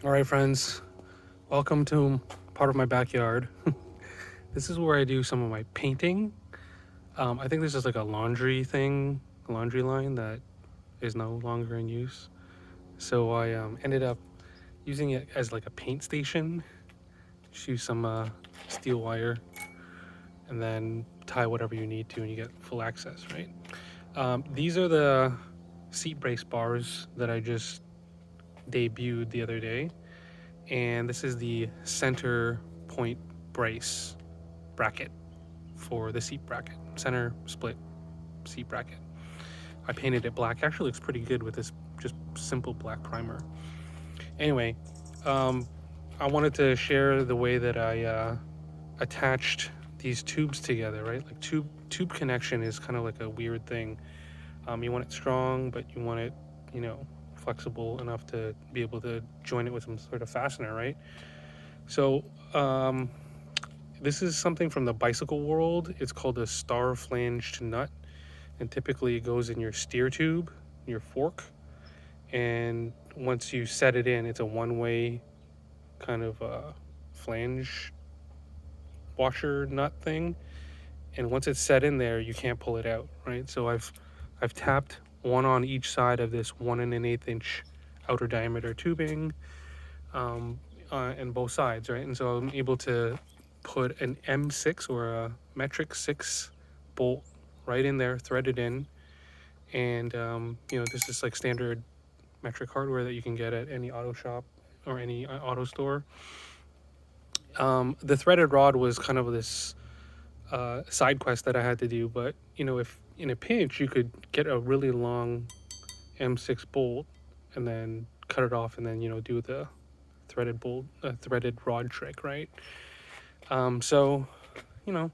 All right, friends, welcome to part of my backyard. This is where I do some of my painting. I think this is like a laundry thing, a laundry line that is no longer in use. So I ended up using it as like a paint station. Just use some steel wire and then tie whatever you need to, and you get full access, right? These are the seat brace bars that I just debuted the other day. And this is the center point brace bracket for the seat bracket, center split seat bracket. I painted it black. Actually looks pretty good with this just simple black primer. Anyway, um, I wanted to share the way that I attached these tubes together, right? Like tube connection is kind of like a weird thing. You want it strong, but you want it, you know, flexible enough to be able to join it with some sort of fastener, right? So this is something from the bicycle world. It's called a star flanged nut, and typically it goes in your steer tube, your fork. And once you set it in, it's a one-way kind of flange washer nut thing. And once it's set in there, you can't pull it out, right? So I've tapped one on each side of this 1 1/8 inch outer diameter tubing, and both sides, right? And so I'm able to put an M6 or a metric 6 bolt right in there, threaded in, and this is like standard metric hardware that you can get at any auto shop or any auto store. The threaded rod was kind of this side quest that I had to do, but if in a pinch you could get a really long M6 bolt and then cut it off, and then do the threaded rod trick, right? So, you know,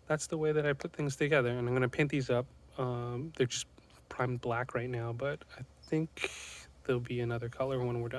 that's the way that I put things together, and I'm gonna paint these up. They're just primed black right now, but I think there'll be another color when we're done.